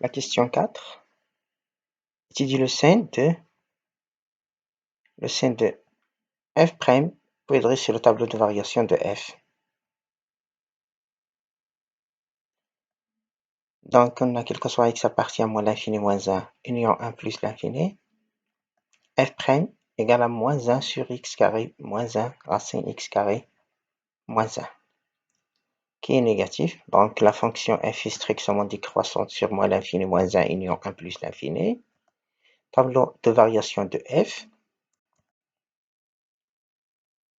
La question 4. Étudie le sein de f', puis dresser le tableau de variation de f. Donc, on a quel que soit x appartient à moins l'infini moins 1, union 1 plus l'infini. f' égale à moins 1 sur x carré moins 1 racine x carré moins 1, qui est négatif. Donc, la fonction f est strictement décroissante sur moins l'infini moins 1 union 1 plus l'infini. Tableau de variation de f.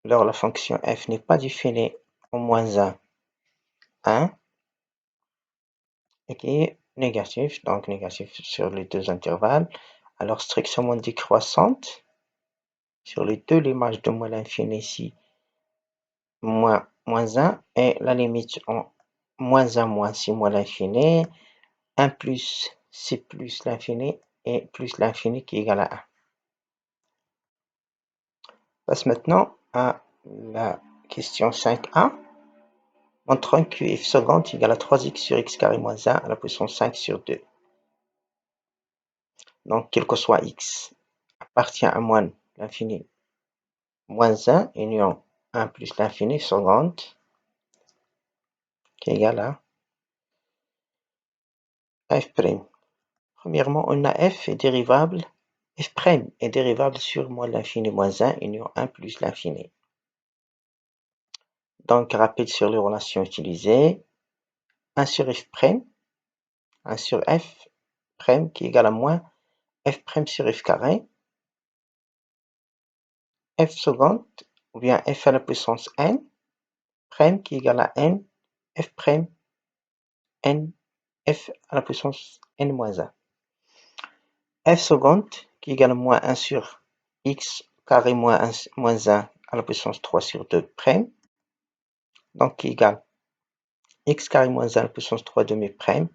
Alors, la fonction f n'est pas définie en moins 1, 1, et qui est négatif, donc négatif sur les deux intervalles. Alors, strictement décroissante sur les deux l'images de moins l'infini ici, moins 1, et la limite en moins 1 moins c'est moins l'infini, 1 plus c'est plus l'infini, et plus l'infini qui est égal à 1. On passe maintenant à la question 5a, montrant que f seconde égale à 3x sur x carré moins 1 à la puissance 5 sur 2. Donc, quel que soit x appartient à moins l'infini moins 1 union 1 plus l'infini seconde qui est égal à f'. Premièrement, on a f est dérivable, f' est dérivable sur moins l'infini moins 1 union 1 plus l'infini. Donc, rappel sur les relations utilisées. 1 sur f', 1 sur f' qui est égal à moins f' sur f carré, f seconde, ou bien f à la puissance n, qui est égal à n, f', n, f à la puissance n moins 1. f seconde qui est égal à moins 1 sur x carré moins 1 à la puissance 3 sur 2', donc qui est égal x carré moins 1 à la puissance 3 demi prime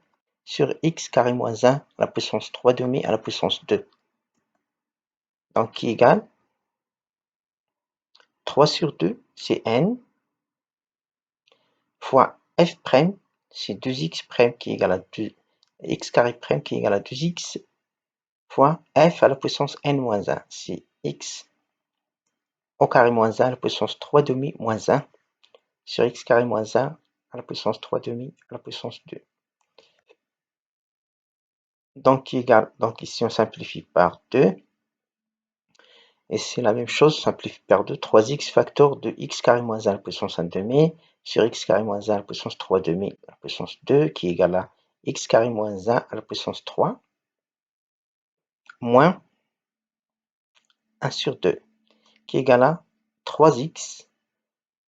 sur x carré moins 1 à la puissance 3 demi à la puissance 2. Donc qui est égal 3 sur 2, c'est n, fois f', c'est 2x' qui est égal à 2, x carré prime qui est égal à 2x, fois f à la puissance n moins 1, c'est x au carré moins 1 à la puissance 3 demi moins 1 sur x carré moins 1 à la puissance 3 demi à la puissance 2. Donc qui est égal, donc ici on simplifie par 2. Et c'est la même chose, on simplifie par 2, 3x facteur de x carré moins 1 à la puissance 1 demi sur x carré moins 1 à la puissance 3 demi à la puissance 2 qui est égal à x carré moins 1 à la puissance 3 moins 1 sur 2 qui est égal à 3x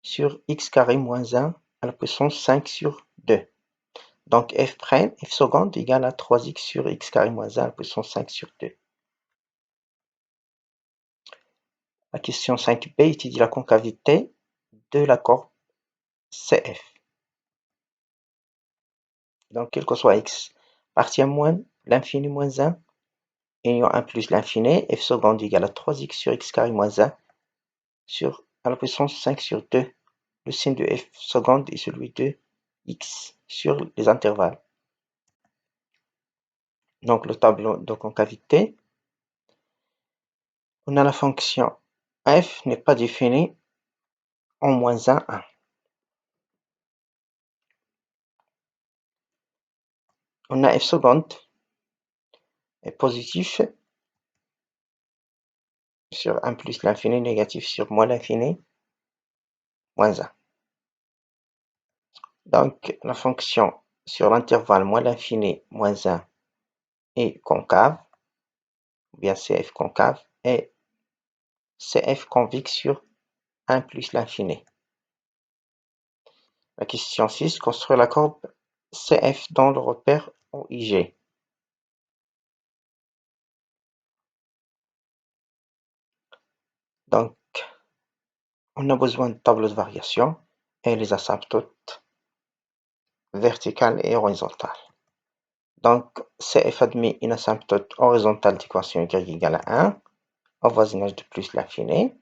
sur x carré moins 1 à la puissance 5 sur 2. Donc f' seconde égale à 3x sur x carré moins 1 à la puissance 5 sur 2. La question 5b étudie la concavité de la courbe CF. Donc, quel que soit x appartient à moins l'infini moins 1, ayant 1 plus l'infini, f seconde égale à 3x sur x carré moins 1 sur à la puissance 5 sur 2. Le signe de f seconde est celui de x sur les intervalles. Donc, le tableau de concavité, on a la fonction f n'est pas définie en moins 1, 1. On a f seconde est positif sur 1 plus l'infini, négatif sur moins l'infini, moins 1. Donc, la fonction sur l'intervalle moins l'infini, moins 1 est concave, ou bien CF concave, et CF convexe sur 1 plus l'infini. La question 6, construire la courbe CF dans le repère OIG. Donc, on a besoin de tableau de variation et les asymptotes verticales et horizontales. Donc, CF admet une asymptote horizontale d'équation y égale à 1, au voisinage de plus l'infini.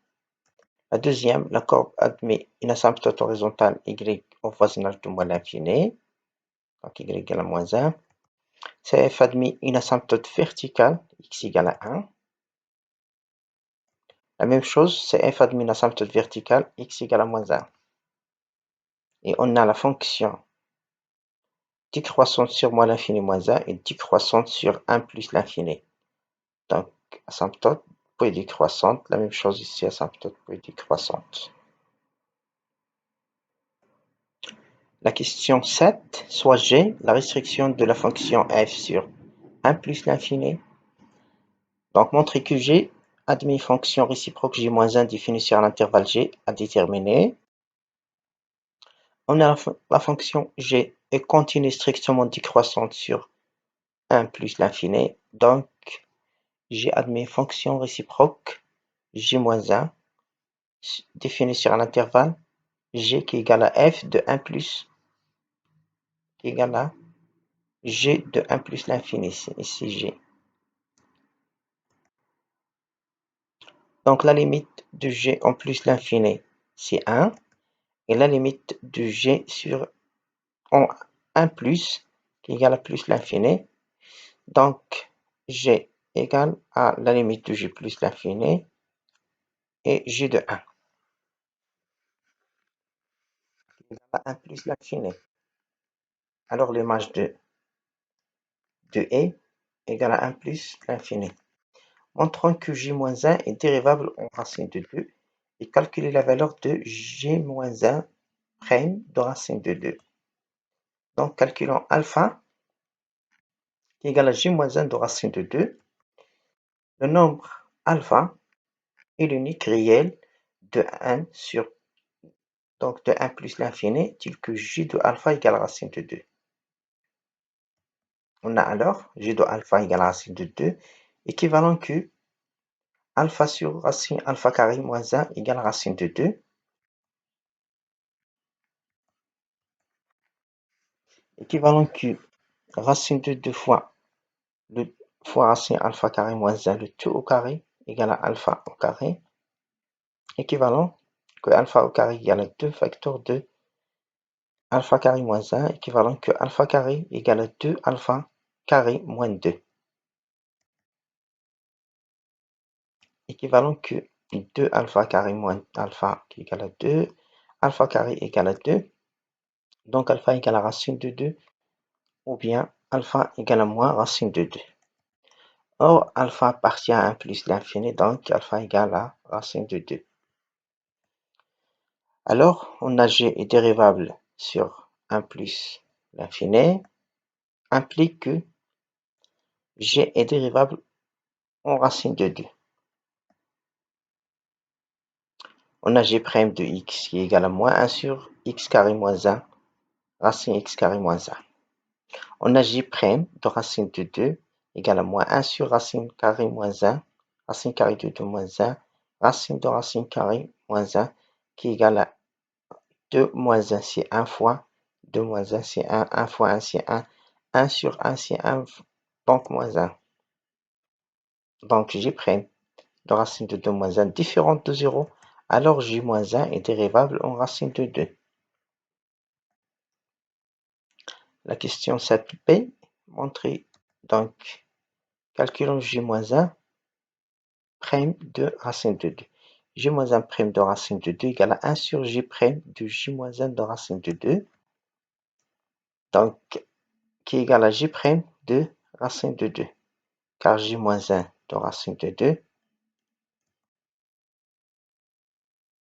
La deuxième, la courbe admet une asymptote horizontale y au voisinage de moins l'infini, donc y égale à moins 1. c'est f admis une asymptote verticale, x égale à 1. La même chose, c'est f admis une asymptote verticale, x égale à moins 1. Et on a la fonction décroissante sur moins l'infini moins 1 et décroissante sur 1 plus l'infini. Donc, asymptote, puis décroissante. La même chose ici, asymptote, puis décroissante. La question 7, soit G, la restriction de la fonction f sur 1 plus l'infini. Donc, montrer que G admet une fonction réciproque J-1 définie sur l'intervalle G à déterminer. On a la fonction G est continue strictement décroissante sur 1 plus l'infini. Donc, G admet une fonction réciproque J-1 définie sur l'intervalle G qui est égal à f de 1 plus qui est égal à G de 1 plus l'infini, ici G. Donc la limite de G en plus l'infini, c'est 1. Et la limite de G sur en 1 plus, qui est égal à plus l'infini. Donc G égale à la limite de G plus l'infini et G de 1. Qui est égal à 1 plus l'infini. Alors l'image de E égale à 1 plus l'infini. Montrons que J-1 est dérivable en racine de 2 et calculer la valeur de J-1' de racine de 2. Donc calculons alpha qui est égal à J-1 de racine de 2. Le nombre alpha est l'unique réel de 1 sur donc de 1 plus l'infini, tel que J de alpha égale racine de 2. On a alors J de alpha égale racine de 2, équivalent que alpha sur racine alpha carré moins 1 égale racine de 2. Équivalent que racine de 2 fois le fois racine alpha carré moins 1, le tout au carré égale à alpha au carré. Équivalent que alpha au carré égale à 2 facteurs de alpha carré moins 1, équivalent que alpha carré égale à 2 alpha carré moins 2. Équivalent que 2 alpha carré moins alpha qui égale à 2, alpha carré égale à 2, donc alpha égale à racine de 2, ou bien alpha égale à moins racine de 2. Or, alpha appartient à 1 plus l'infini, donc alpha égale à racine de 2. Alors, on a G est dérivable sur 1 plus l'infini, implique que G est dérivable en racine de 2. On a G' de x qui est égal à moins 1 sur x carré moins 1, racine x carré moins 1. On a J' de racine de 2 égale à moins 1 sur racine carré moins 1, racine carré de 2 moins 1, racine de racine carré moins 1 qui est égal à 2 moins 1 c'est 1 fois, 2 moins 1 c'est 1, 1 fois 1 c'est 1, 1 sur 1 c'est 1, donc moins 1. Donc J' de racine de 2 moins 1 différente de 0, alors J moins 1 est dérivable en racine de 2. La question 7b, montrer donc, calculons J-1' de racine de 2. J-1' de racine de 2 égale à 1 sur J' de J-1 de racine de 2. Donc, qui est égal à J' de racine de 2. Car J-1 de racine de 2,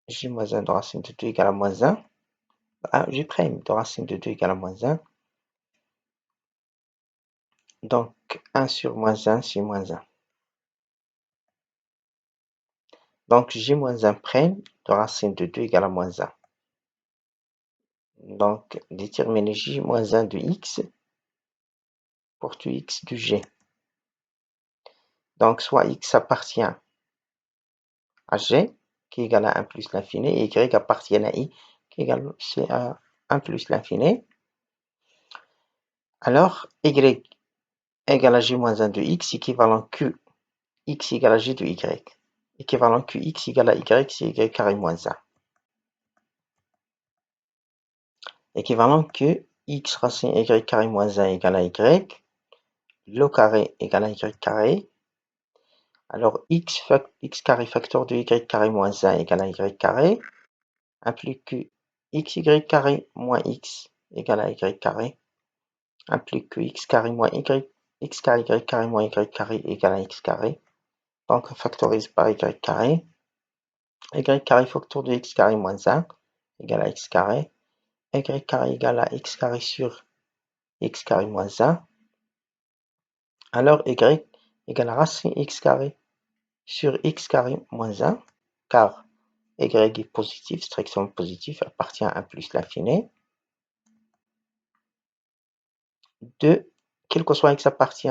J-1 de racine de 2 égale à moins 1. J' de racine de 2 égale à moins 1. Donc, 1 sur moins 1, c'est moins 1. Donc, J-1' de racine de 2 égale à moins 1. Donc, déterminer J-1 de x pour tout x de G. Donc, soit x appartient à G, qui est égal à 1 plus l'infini, et y appartient à I, qui est égal à 1 plus l'infini. Alors, y égale à J-1 de x, équivalent que x égale à G de y. Équivalent que x égale à y, c'est y carré moins 1. Équivalent que x racine y carré moins 1 égale à y. le carré égale à y carré. Alors x carré facteur de y carré moins 1 égale à y carré, implique que xy carré moins x égale à y carré, implique que x carré moins y, x carré y carré moins y carré égale à x carré. Donc on factorise par y carré. Y carré facteur de x carré moins 1 égale à x carré. Y carré égale à x carré sur x carré moins 1. Alors y égale à racine x carré sur x carré moins 1, car y est positif, strictement positif, appartient à 1 plus l'infini. 2, quel que soit x appartient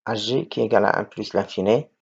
à g qui est égal à 1 plus l'infini,